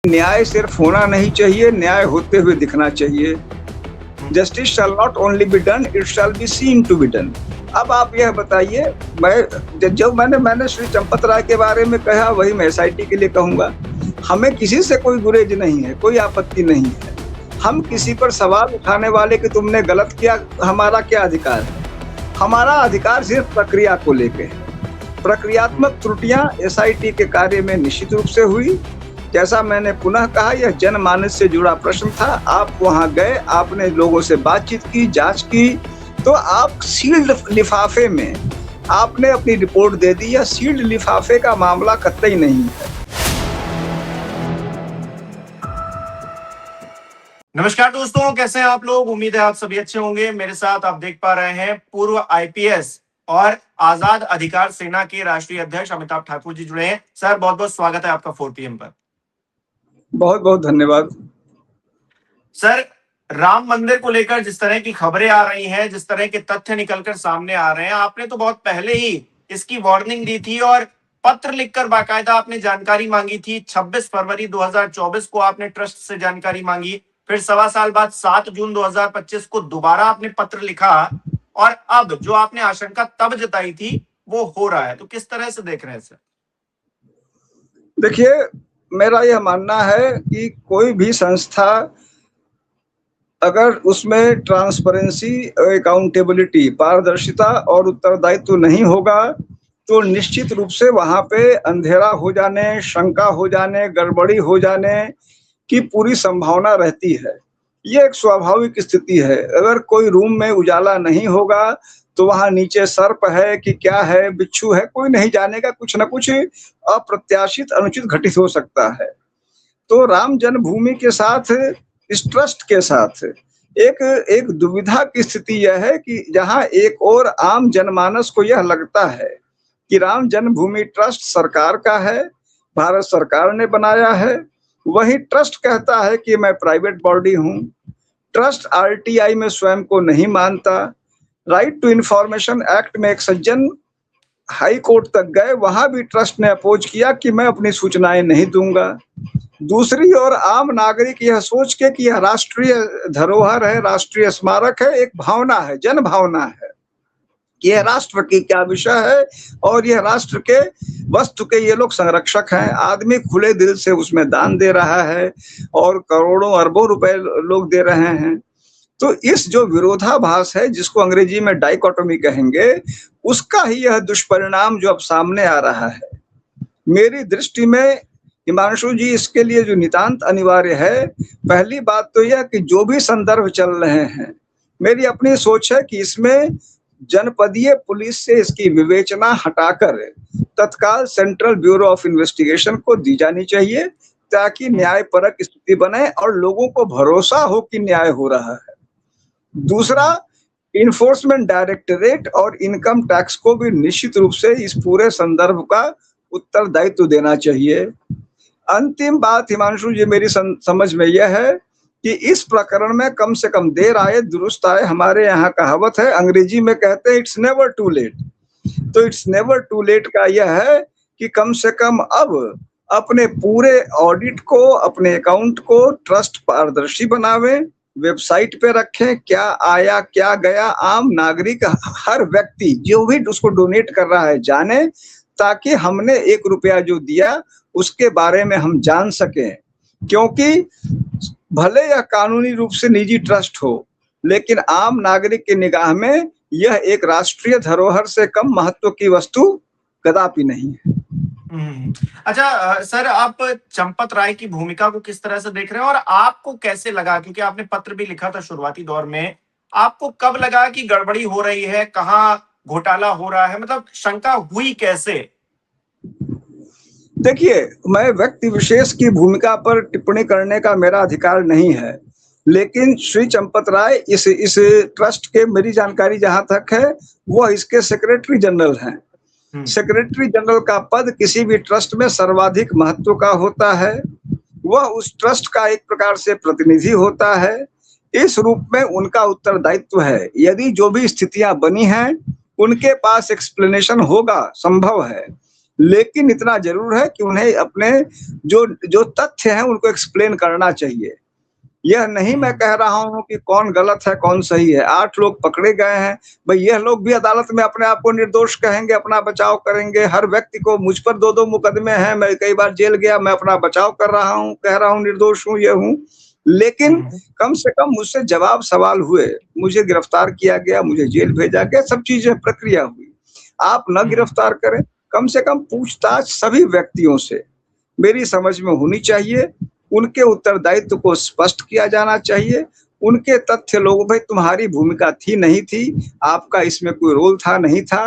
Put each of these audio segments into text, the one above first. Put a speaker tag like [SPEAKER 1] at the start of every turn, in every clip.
[SPEAKER 1] न्याय सिर्फ होना नहीं चाहिए, न्याय होते हुए दिखना चाहिए। Justice shall not only be done, it shall be seen to be done. अब आप यह बताइए, जो मैंने श्री चंपत राय के बारे में कहा वही मैं एसआईटी के लिए कहूंगा। हमें किसी से कोई गुरेज नहीं है, कोई आपत्ति नहीं है। हम किसी पर सवाल उठाने वाले कि तुमने गलत किया, हमारा क्या अधिकार है? हमारा अधिकार सिर्फ प्रक्रिया को लेके है। प्रक्रियात्मक त्रुटियां एसआईटी के कार्य में निश्चित रूप से हुई। जैसा मैंने पुनः कहा, यह जनमानस से जुड़ा प्रश्न था। आप वहां गए, आपने लोगों से बातचीत की, जांच की, तो आप सील्ड लिफाफे में आपने अपनी रिपोर्ट दे दी। या सील्ड लिफाफे का मामला कतई नहीं है।
[SPEAKER 2] नमस्कार दोस्तों, कैसे हैं आप लोग? उम्मीद है आप सभी अच्छे होंगे। मेरे साथ आप देख पा रहे हैं पूर्व आईपीएस और आजाद अधिकार सेना के राष्ट्रीय अध्यक्ष अमिताभ ठाकुर जी जुड़े हैं। सर, बहुत बहुत स्वागत है आपका 4PM पर।
[SPEAKER 1] बहुत बहुत धन्यवाद।
[SPEAKER 2] सर, राम मंदिर को लेकर जिस तरह की खबरें आ रही हैं, जिस तरह के तथ्य निकलकर सामने आ रहे हैं, आपने तो बहुत पहले ही इसकी वार्निंग दी थी और पत्र लिखकर बाकायदा आपने जानकारी मांगी थी। 26 फरवरी 2024 को आपने ट्रस्ट से जानकारी मांगी, फिर सवा साल बाद 7 जून 2025 को दोबारा आपने पत्र लिखा और अब जो आपने आशंका तब जताई थी वो हो रहा है। तो किस तरह से देख रहे हैं सर?
[SPEAKER 1] देखिए, मेरा यह मानना है कि कोई भी संस्था अगर उसमें ट्रांसपेरेंसी, अकाउंटेबिलिटी, पारदर्शिता और उत्तरदायित्व नहीं होगा तो निश्चित रूप से वहां पे अंधेरा हो जाने, शंका हो जाने, गड़बड़ी हो जाने की पूरी संभावना रहती है। ये एक स्वाभाविक स्थिति है। अगर कोई रूम में उजाला नहीं होगा तो वहां नीचे सर्प है कि क्या है, बिच्छू है, कोई नहीं जानेगा। कुछ न कुछ अप्रत्याशित, अनुचित घटित हो सकता है। तो राम जन्मभूमि के साथ, इस ट्रस्ट के साथ एक एक दुविधा की स्थिति यह है कि जहां एक और आम जनमानस को यह लगता है कि राम जन्मभूमि ट्रस्ट सरकार का है, भारत सरकार ने बनाया है, वही ट्रस्ट कहता है कि मैं प्राइवेट बॉडी हूं। ट्रस्ट आरटीआई में स्वयं को नहीं मानता। राइट टू इंफॉर्मेशन एक्ट में एक सज्जन हाई कोर्ट तक गए, वहां भी ट्रस्ट ने अपोज किया कि मैं अपनी सूचनाएं नहीं दूंगा। दूसरी ओर आम नागरिक यह सोच के कि यह राष्ट्रीय धरोहर है, राष्ट्रीय स्मारक है, एक भावना है, जन भावना है, यह राष्ट्र की क्या विषय है और यह राष्ट्र के वस्तु के ये लोग संरक्षक हैं। आदमी खुले दिल से उसमें दान दे रहा है और करोड़ों अरबों रुपए लोग दे रहे हैं। तो इस जो विरोधाभास है, जिसको अंग्रेजी में डाइकोटोमी कहेंगे, उसका ही यह दुष्परिणाम जो अब सामने आ रहा है। मेरी दृष्टि में हिमांशु जी, इसके लिए जो नितांत अनिवार्य है, पहली बात तो यह कि जो भी संदर्भ चल रहे हैं, मेरी अपनी सोच है कि इसमें जनपदीय पुलिस से इसकी विवेचना हटाकर तत्काल सेंट्रल ब्यूरो ऑफ इन्वेस्टिगेशन को दी जानी चाहिए, ताकि न्यायपरक स्थिति बने और लोगों को भरोसा हो कि न्याय हो रहा है। दूसरा, इन्फोर्समेंट डायरेक्टरेट और इनकम टैक्स को भी निश्चित रूप से इस पूरे संदर्भ का उत्तरदायित्व देना चाहिए। अंतिम बात हिमांशु जी, मेरी समझ में यह है कि इस प्रकरण में कम से कम देर आए दुरुस्त आए। हमारे यहाँ कहावत है, अंग्रेजी में कहते हैं इट्स नेवर टू लेट। तो इट्स नेवर टू लेट का यह है कि कम से कम अब अपने पूरे ऑडिट को, अपने अकाउंट को ट्रस्ट पारदर्शी बनावे, वेबसाइट पे रखें, क्या आया क्या गया, आम नागरिक, हर व्यक्ति जो भी उसको डोनेट कर रहा है जाने, ताकि हमने 1 रुपया जो दिया उसके बारे में हम जान सकें। क्योंकि भले यह कानूनी रूप से निजी ट्रस्ट हो, लेकिन आम नागरिक की निगाह में यह एक राष्ट्रीय धरोहर से कम महत्व की वस्तु कदापि नहीं है।
[SPEAKER 2] अच्छा सर, आप चंपत राय की भूमिका को किस तरह से देख रहे हैं और आपको कैसे लगा, क्योंकि आपने पत्र भी लिखा था शुरुआती दौर में, आपको कब लगा कि गड़बड़ी हो रही है, कहाँ घोटाला हो रहा है, मतलब शंका हुई कैसे?
[SPEAKER 1] देखिए, मैं व्यक्ति विशेष की भूमिका पर टिप्पणी करने का मेरा अधिकार नहीं है, लेकिन श्री चंपत राय इस ट्रस्ट के, मेरी जानकारी जहां तक है, वह इसके सेक्रेटरी जनरल हैं। सेक्रेटरी जनरल का पद किसी भी ट्रस्ट में सर्वाधिक महत्व का होता है। वह उस ट्रस्ट का एक प्रकार से प्रतिनिधि होता है। इस रूप में उनका उत्तरदायित्व है। यदि जो भी स्थितियां बनी हैं, उनके पास एक्सप्लेनेशन होगा, संभव है। लेकिन इतना जरूर है कि उन्हें अपने जो जो तथ्य हैं उनको एक्सप्लेन करना चाहिए। यह नहीं मैं कह रहा हूँ कि कौन गलत है, कौन सही है। 8 लोग पकड़े गए हैं, भई यह लोग भी अदालत में अपने आप को निर्दोष कहेंगे, अपना बचाव करेंगे। हर व्यक्ति को मुझ पर 2-2 मुकदमे हैं, मैं कई बार जेल गया, मैं अपना बचाव कर रहा हूँ, कह रहा हूँ निर्दोष हूँ, ये हूँ। लेकिन कम से कम मुझसे जवाब सवाल हुए, मुझे गिरफ्तार किया गया, मुझे जेल भेजा गया, सब चीज़ें प्रक्रिया हुई। आप न गिरफ्तार करें, कम से कम पूछताछ सभी व्यक्तियों से मेरी समझ में होनी चाहिए। उनके उत्तरदायित्व को स्पष्ट किया जाना चाहिए। उनके तथ्य लोगों भाई तुम्हारी भूमिका थी, नहीं थी, आपका इसमें कोई रोल था, नहीं था।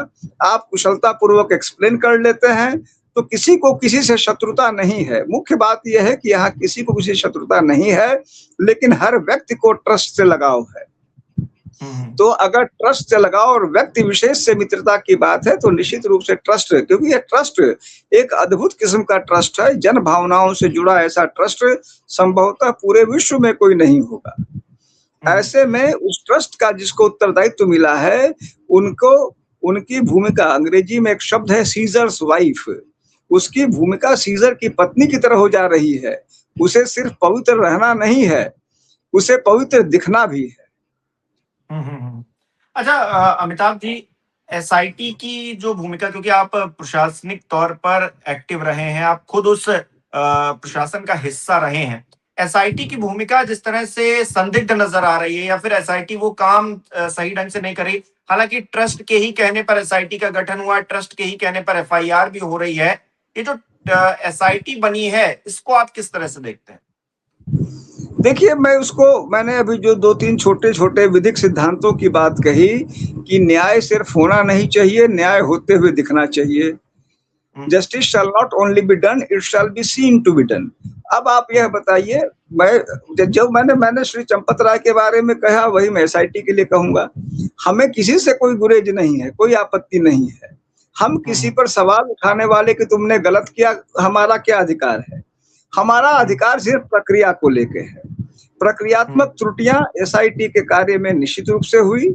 [SPEAKER 1] आप कुशलतापूर्वक एक्सप्लेन कर लेते हैं, तो किसी को किसी से शत्रुता नहीं है। मुख्य बात यह है कि यहाँ किसी को किसी से शत्रुता नहीं है, लेकिन हर व्यक्ति को ट्रस्ट से लगाव है। तो अगर ट्रस्ट से लगाव और व्यक्ति विशेष से मित्रता की बात है, तो निश्चित रूप से ट्रस्ट, क्योंकि ये ट्रस्ट एक अद्भुत किस्म का ट्रस्ट है, जन भावनाओं से जुड़ा ऐसा ट्रस्ट संभवतः पूरे विश्व में कोई नहीं होगा। ऐसे में उस ट्रस्ट का जिसको उत्तरदायित्व मिला है, उनको उनकी भूमिका, अंग्रेजी में एक शब्द है सीजर्स वाइफ, उसकी भूमिका सीजर की पत्नी की तरह हो जा रही है। उसे सिर्फ पवित्र रहना नहीं है, उसे पवित्र दिखना भी है।
[SPEAKER 2] अच्छा, अमिताभ जी, एसआईटी की जो भूमिका, क्योंकि आप प्रशासनिक तौर पर एक्टिव रहे हैं, आप खुद उस प्रशासन का हिस्सा रहे हैं, एसआईटी की भूमिका जिस तरह से संदिग्ध नजर आ रही है, या फिर एसआईटी वो काम सही ढंग से नहीं कर रही, हालांकि ट्रस्ट के ही कहने पर एसआईटी का गठन हुआ, ट्रस्ट के ही कहने पर एफआईआर भी हो रही है, ये जो एसआईटी बनी है, इसको आप किस तरह से देखते हैं?
[SPEAKER 1] देखिए, मैंने अभी जो 2-3 छोटे-छोटे विधिक सिद्धांतों की बात कही कि न्याय सिर्फ होना नहीं चाहिए, न्याय होते हुए दिखना चाहिए। Justice shall not only be done, it shall be seen to be done. अब आप यह बताइए, जब मैंने श्री चंपत राय के बारे में कहा, वही मैं एसआईटी के लिए कहूंगा। हमें किसी से कोई गुरेज नहीं है, कोई आपत्ति नहीं है। हम किसी पर सवाल उठाने वाले कि तुमने गलत किया, हमारा क्या अधिकार है? हमारा अधिकार सिर्फ प्रक्रिया को लेके है। प्रक्रियात्मक त्रुटियां एसआईटी के कार्य में निश्चित रूप से हुई।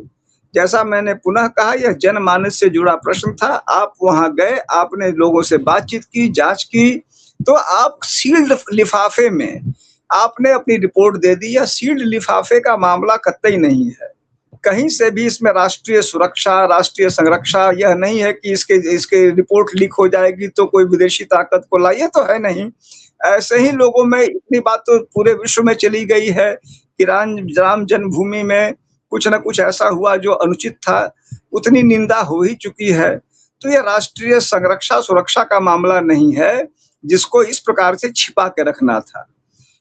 [SPEAKER 1] जैसा मैंने पुनः कहा, यह जनमानस से जुड़ा प्रश्न था। आप वहां गए, आपने लोगों से बातचीत की, जांच की, तो आप सील्ड लिफाफे में आपने अपनी रिपोर्ट दे दी। या सील्ड लिफाफे का मामला कतई नहीं है। कहीं से भी इसमें राष्ट्रीय सुरक्षा, राष्ट्रीय संरक्षा यह नहीं है कि इसके रिपोर्ट लीक हो जाएगी तो कोई विदेशी ताकत को ला, ये तो है नहीं। ऐसे ही लोगों में इतनी बात तो पूरे विश्व में चली गई है कि राम जन्मभूमि में कुछ न कुछ ऐसा हुआ जो अनुचित था, उतनी निंदा हो ही चुकी है। तो यह राष्ट्रीय संरक्षा सुरक्षा का मामला नहीं है जिसको इस प्रकार से छिपा के रखना था।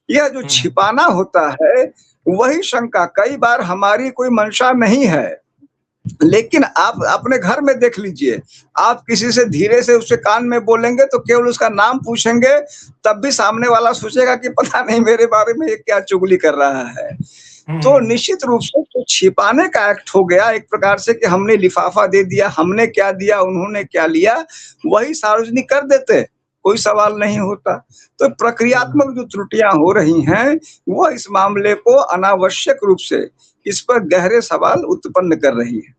[SPEAKER 1] यह जो छिपाना होता है, वही शंका। कई बार हमारी कोई मंशा नहीं है, लेकिन आप अपने घर में देख लीजिए, आप किसी से धीरे से उसके कान में बोलेंगे तो केवल उसका नाम पूछेंगे, तब भी सामने वाला सोचेगा कि पता नहीं मेरे बारे में ये क्या चुगली कर रहा है। तो निश्चित रूप से तो छिपाने का एक्ट हो गया एक प्रकार से कि हमने लिफाफा दे दिया, हमने क्या दिया, उन्होंने क्या लिया, वही सार्वजनिक कर देते, कोई सवाल नहीं होता। तो प्रक्रियात्मक जो त्रुटियां हो रही हैं, वो इस मामले को अनावश्यक रूप से इस पर गहरे सवाल उत्पन्न कर रही है।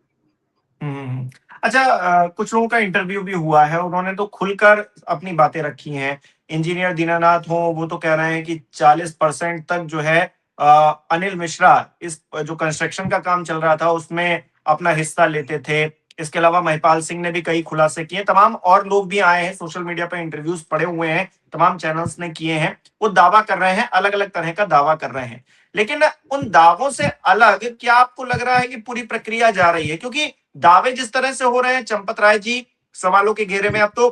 [SPEAKER 2] अच्छा, कुछ लोगों का इंटरव्यू भी हुआ है, उन्होंने तो खुलकर अपनी बातें रखी हैं। इंजीनियर दीनानाथ हो, वो तो कह रहे हैं कि 40% तक जो है अनिल मिश्रा इस जो कंस्ट्रक्शन का काम चल रहा था उसमें अपना हिस्सा लेते थे। इसके अलावा महिपाल सिंह ने भी कई खुलासे किए, तमाम और लोग भी आए हैं, सोशल मीडिया पर इंटरव्यूज पड़े हुए हैं, तमाम चैनल्स ने किए हैं। वो दावा कर रहे हैं, अलग अलग तरह का दावा कर रहे हैं, लेकिन उन दावों से अलग क्या आपको लग रहा है कि पूरी प्रक्रिया जा रही है? क्योंकि दावे जिस तरह से हो रहे हैं, चंपत राय जी सवालों के घेरे में। अब तो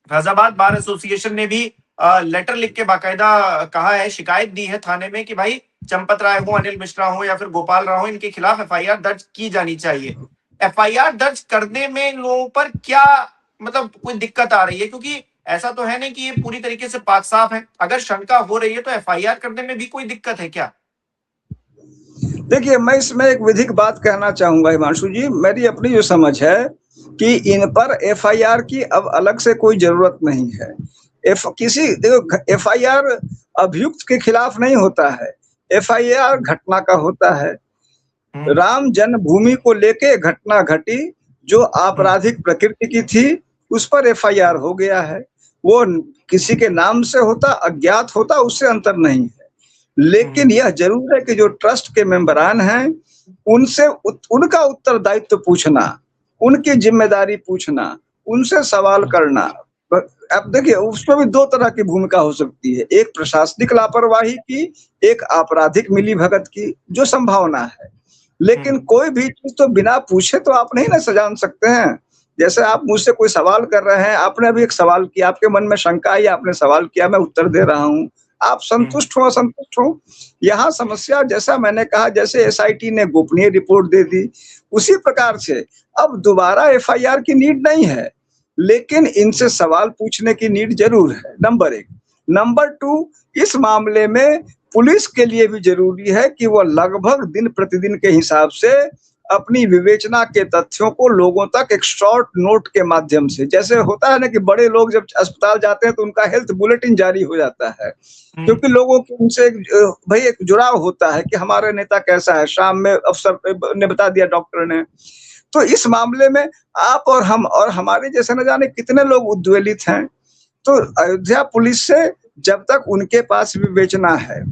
[SPEAKER 2] फैजाबाद बार एसोसिएशन ने भी लेटर लिख के बाकायदा कहा है, शिकायत दी है थाने में कि भाई चंपत राय हो, अनिल मिश्रा हो या फिर गोपाल राव हो, इनके खिलाफ एफआईआर दर्ज की जानी चाहिए। एफआईआर दर्ज करने में लोगों पर क्या मतलब कोई दिक्कत आ रही है? क्योंकि ऐसा तो है नहीं कि ये पूरी तरीके से पाक साफ है। अगर शंका हो रही है तो एफआईआर करने में भी कोई दिक्कत है क्या?
[SPEAKER 1] देखिए, मैं इसमें एक विधिक बात कहना चाहूंगा हिमांशु जी। मेरी अपनी जो समझ है कि इन पर एफआईआर की अब अलग से कोई जरूरत नहीं है। देखो, एफआईआर अभियुक्त के खिलाफ नहीं होता है, एफआईआर घटना का होता है। राम जन्मभूमि को लेके घटना घटी जो आपराधिक प्रकृति की थी, उस पर एफआईआर हो गया है। वो किसी के नाम से होता, अज्ञात होता, उससे अंतर नहीं है। लेकिन यह ज़रूर है कि जो ट्रस्ट के मेंबरान हैं, उनसे उनका उत्तरदायित्व पूछना, उनकी ज़िम्मेदारी पूछना, उनसे सवाल करना। अब देखिए उसमें भी 2 तरह की भूमिका हो सकती है, एक प्रशासनिक लापरवाही की, एक आपराधिक मिलीभगत की, जो संभावना है। लेकिन कोई भी चीज़ तो बिना पूछे तो आप नहीं ना जान सकते हैं। जैसे आप मुझसे कोई सवाल कर रहे हैं, आपने अभी एक सवाल किया, आपके मन में शंका आई, आपने सवाल किया, मैं उत्तर दे रहा हूँ। आप संतुष्ट हो, असंतुष्ट हो, यहाँ समस्या जैसा मैंने कहा, जैसे एसआईटी ने गोपनीय रिपोर्ट दे दी, उसी प्रकार से अब दोबारा एफआईआर की नीड नहीं है, लेकिन इनसे सवाल पूछने की नीड ज़रूर है, नंबर 1। नंबर 2, इस मामले में पुलिस के लिए भी ज़रूरी है कि वो लगभग दिन-प्रतिदिन के हिसाब से अपनी विवेचना के तथ्यों को लोगों तक एक शॉर्ट नोट के माध्यम से, जैसे होता है ना कि बड़े लोग जब अस्पताल जाते हैं तो उनका हेल्थ बुलेटिन जारी हो जाता है, क्योंकि लोगों को उनसे भाई एक जुड़ाव होता है कि हमारा नेता कैसा है, शाम में अफसर ने बता दिया, डॉक्टर ने। तो इस मामले में आप और हम और हमारे जैसे न जाने कितने लोग उद्वेलित हैं। तो अयोध्या पुलिस से जब तक उनके पास विवेचना है,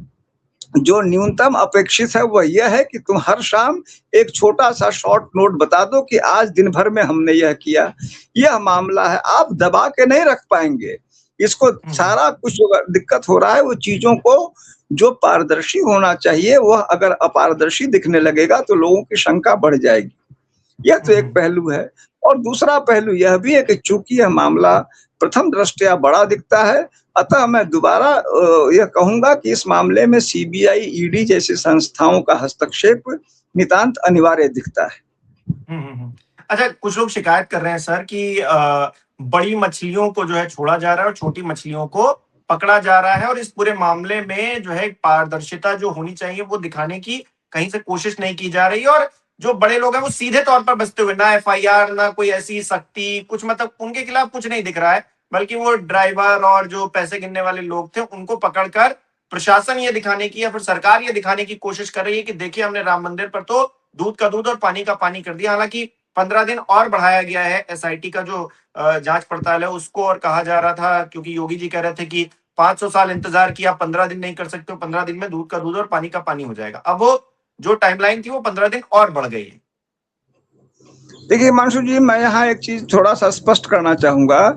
[SPEAKER 1] जो न्यूनतम अपेक्षित है वह यह है कि तुम हर शाम एक छोटा-सा शॉर्ट नोट बता दो कि आज दिन भर में हमने यह किया। यह मामला है, आप दबा के नहीं रख पाएँगे। इसको सारा कुछ जो दिक्कत हो रहा है, वो चीज़ों को जो पारदर्शी होना चाहिए, वह अगर अपारदर्शी दिखने लगेगा तो लोगों की शंका बढ़ जाएगी। यह तो एक पहलू है, और दूसरा पहलू यह भी है कि चूँकि यह मामला प्रथम दृष्टया बड़ा दिखता है, अतः मैं दोबारा यह कहूँगा कि इस मामले में सीबीआई, ईडी जैसी संस्थाओं का हस्तक्षेप नितांत अनिवार्य दिखता है।
[SPEAKER 2] अच्छा, कुछ लोग शिकायत कर रहे हैं सर कि बड़ी मछलियों को जो है छोड़ा जा रहा है और छोटी मछलियों को पकड़ा जा रहा है, और इस पूरे मामले में जो है पारदर्शिता जो होनी चाहिए वो दिखाने की कहीं से कोशिश नहीं की जा रही है, और जो बड़े लोग हैं वो सीधे तौर पर बचते हुए, ना एफआईआर, ना कोई ऐसी सख्ती, कुछ मतलब उनके खिलाफ कुछ नहीं दिख रहा है, बल्कि वो ड्राइवर और जो पैसे गिनने वाले लोग थे उनको पकड़कर प्रशासन ये दिखाने की या फिर सरकार ये दिखाने की कोशिश कर रही है कि देखिए हमने राम मंदिर पर तो दूध का दूध और पानी का पानी कर दिया। हालांकि 15 दिन और बढ़ाया गया है एसआईटी का जो जांच पड़ताल है उसको, और कहा जा रहा था क्योंकि योगी जी कह रहे थे कि 500 साल इंतजार किया, 15 दिन नहीं कर सकते, 15 दिन में दूध का दूध और पानी का पानी हो जाएगा। अब वो जो टाइमलाइन थी वो 15 दिन और बढ़ गई है।
[SPEAKER 1] देखिए हिमांशु जी, मैं यहाँ एक चीज़ थोड़ा-सा स्पष्ट करना चाहूँगा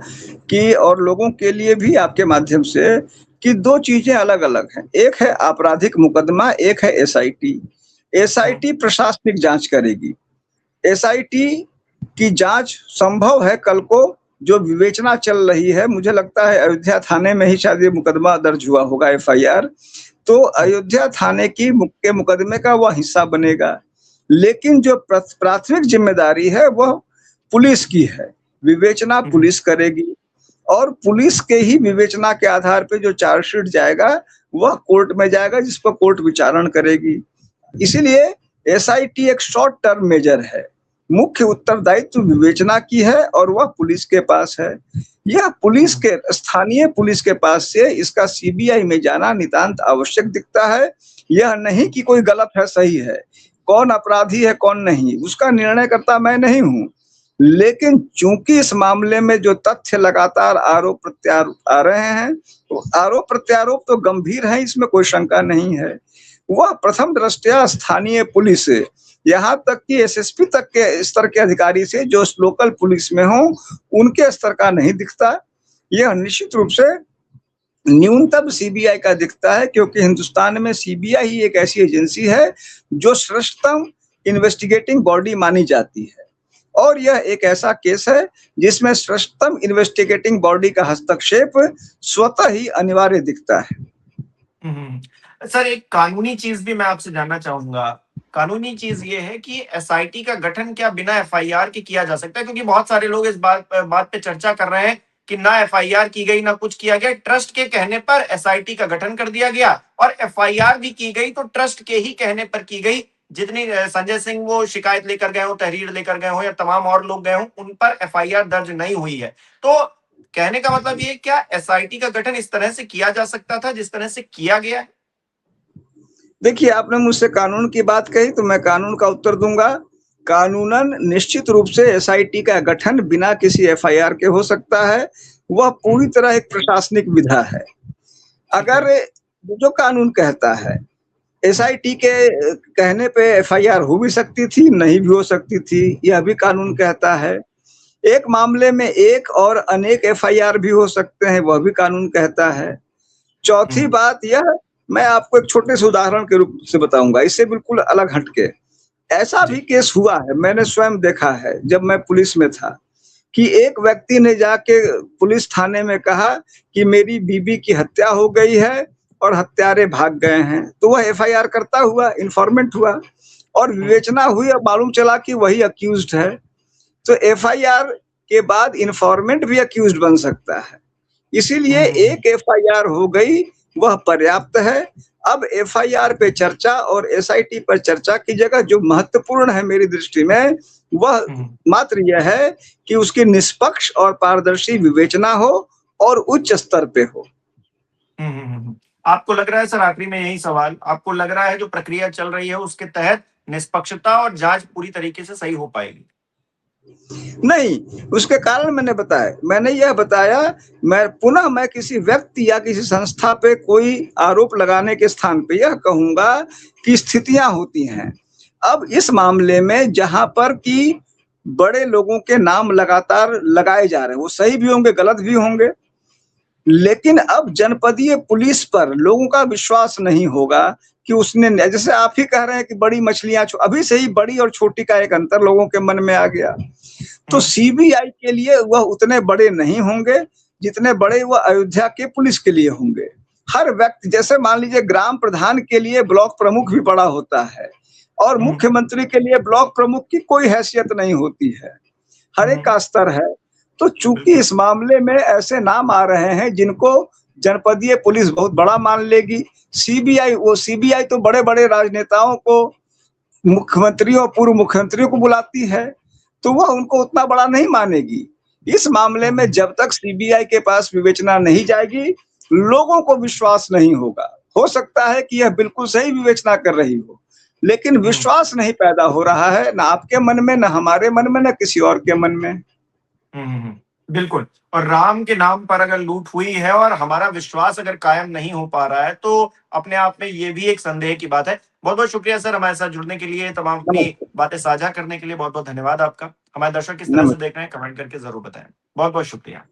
[SPEAKER 1] कि और लोगों के लिए भी आपके माध्यम से, कि 2 चीज़ें अलग-अलग हैं। एक है आपराधिक मुकदमा, एक है एसआईटी। एसआईटी प्रशासनिक जाँच करेगी। एसआईटी की जाँच संभव है कल को जो विवेचना चल रही है, मुझे लगता है अयोध्या थाने में ही शायद ये मुकदमा दर्ज हुआ होगा, एफआईआर। तो अयोध्या थाने की के मुकदमे का वह हिस्सा बनेगा। लेकिन जो प्राथमिक जिम्मेदारी है वह पुलिस की है। विवेचना पुलिस करेगी, और पुलिस के ही विवेचना के आधार पे जो चार्जशीट जाएगा वह कोर्ट में जाएगा, जिस पर कोर्ट विचारण करेगी। इसीलिए एसआईटी एक शॉर्ट टर्म मेजर है। मुख्य उत्तरदायित्व विवेचना की है और वह पुलिस के पास है। यह पुलिस के, स्थानीय पुलिस के पास से इसका सीबीआई में जाना नितांत आवश्यक दिखता है। यह नहीं कि कोई गलत है, सही है, कौन अपराधी है कौन नहीं, उसका निर्णय करता मैं नहीं हूँ। लेकिन चूंकि इस मामले में जो तथ्य लगातार आरोप प्रत्यारोप आ रहे हैं, तो आरोप प्रत्यारोप तो गंभीर है, इसमें कोई शंका नहीं है। वह प्रथम दृष्टया स्थानीय पुलिस, यहाँ तक कि एसएसपी तक के स्तर के अधिकारी से जो लोकल पुलिस में हो, उनके स्तर का नहीं दिखता। यह निश्चित रूप से न्यूनतम सीबीआई का दिखता है, क्योंकि हिंदुस्तान में सीबीआई ही एक ऐसी एजेंसी है जो श्रेष्ठतम इन्वेस्टिगेटिंग बॉडी मानी जाती है, और यह एक ऐसा केस है जिसमें श्रेष्ठतम इन्वेस्टिगेटिंग बॉडी का हस्तक्षेप स्वतः ही अनिवार्य दिखता है।
[SPEAKER 2] सर, एक कानूनी चीज भी मैं आपसे जानना चाहूंगा। कानूनी चीज ये है कि एसआईटी का गठन क्या बिना एफआईआर के किया जा सकता है? क्योंकि बहुत सारे लोग इस बात पे चर्चा कर रहे हैं कि ना एफआईआर की गई, ना कुछ किया गया, ट्रस्ट के कहने पर एसआईटी का गठन कर दिया गया, और एफआईआर भी की गई तो ट्रस्ट के ही कहने पर की गई। जितनी संजय सिंह वो शिकायत लेकर गए हो, तहरीर लेकर गए हो, या तमाम और लोग गए हो, उन पर एफआईआर दर्ज नहीं हुई है। तो कहने का मतलब ये, क्या एसआईटी का गठन इस तरह से किया जा सकता था जिस तरह से किया गया है?
[SPEAKER 1] देखिए, आपने मुझसे कानून की बात कही तो मैं कानून का उत्तर दूंगा। कानूनन निश्चित रूप से एसआईटी का गठन बिना किसी एफआईआर के हो सकता है। वह पूरी तरह एक प्रशासनिक विधा है। अगर जो कानून कहता है, एसआईटी के कहने पे एफआईआर हो भी सकती थी, नहीं भी हो सकती थी, यह भी कानून कहता है। एक मामले में एक और अनेक एफआईआर भी हो सकते हैं, वह भी कानून कहता है। चौथी बात यह, मैं आपको एक छोटे से उदाहरण के रूप से बताऊंगा, इससे बिल्कुल अलग हटके। ऐसा भी केस हुआ है, मैंने स्वयं देखा है जब मैं पुलिस में था, कि एक व्यक्ति ने जाके पुलिस थाने में कहा कि मेरी बीबी की हत्या हो गई है और हत्यारे भाग गए हैं। तो वह एफआईआर करता हुआ इन्फॉर्मेंट हुआ और विवेचना हुई और मालूम चला कि वही अक्यूज्ड है। तो एफआईआर के बाद इन्फॉर्मेंट भी अक्यूज्ड बन सकता है। इसीलिए एक एफआईआर हो गई, वह पर्याप्त है। अब एफआईआर पे चर्चा और एसआईटी पर चर्चा की जगह जो महत्वपूर्ण है मेरी दृष्टि में, वह मात्र यह है कि उसकी निष्पक्ष और पारदर्शी विवेचना हो और उच्च स्तर पे हो।
[SPEAKER 2] आपको लग रहा है सर, आखिरी में यही सवाल, आपको लग रहा है जो प्रक्रिया चल रही है उसके तहत निष्पक्षता और जांच पूरी तरीके से सही हो पाएगी?
[SPEAKER 1] नहीं, उसके कारण मैंने यह बताया, मैं किसी व्यक्ति या किसी संस्था पे कोई आरोप लगाने के स्थान पे यह कहूंगा कि स्थितियां होती हैं। अब इस मामले में जहां पर कि बड़े लोगों के नाम लगातार लगाए जा रहे हैं, वो सही भी होंगे, गलत भी होंगे, लेकिन अब जनपदीय पुलिस पर लोगों का विश्वास नहीं होगा कि उसने, जैसे आप ही कह रहे हैं कि बड़ी मछलियां, अभी से ही बड़ी और छोटी का एक अंतर लोगों के मन में आ गया। तो सीबीआई के लिए वह उतने बड़े नहीं होंगे जितने बड़े वह अयोध्या के पुलिस के लिए होंगे। हर व्यक्ति, जैसे मान लीजिए ग्राम प्रधान के लिए ब्लॉक प्रमुख भी बड़ा होता है और मुख्यमंत्री के लिए ब्लॉक प्रमुख की कोई हैसियत नहीं होती है, हर एक का स्तर है। तो चूंकि इस मामले में ऐसे नाम आ रहे हैं जिनको जनपदीय पुलिस बहुत बड़ा मान लेगी, सीबीआई तो बड़े बड़े राजनेताओं को, मुख्यमंत्रियों, पूर्व मुख्यमंत्रियों को बुलाती है, तो वह उनको उतना बड़ा नहीं मानेगी। इस मामले में जब तक सीबीआई के पास विवेचना नहीं जाएगी, लोगों को विश्वास नहीं होगा। हो सकता है कि यह बिल्कुल सही विवेचना कर रही हो, लेकिन विश्वास नहीं पैदा हो रहा है, ना आपके मन में, ना हमारे मन में, ना किसी और के मन में।
[SPEAKER 2] बिल्कुल। और राम के नाम पर अगर लूट हुई है और हमारा विश्वास अगर कायम नहीं हो पा रहा है, तो अपने आप में ये भी एक संदेह की बात है। बहुत बहुत शुक्रिया सर, हमारे साथ जुड़ने के लिए, तमाम अपनी बातें साझा करने के लिए बहुत बहुत धन्यवाद आपका। हमारे दर्शक किस तरह से देख रहे हैं, कमेंट करके जरूर बताएं। बहुत बहुत शुक्रिया।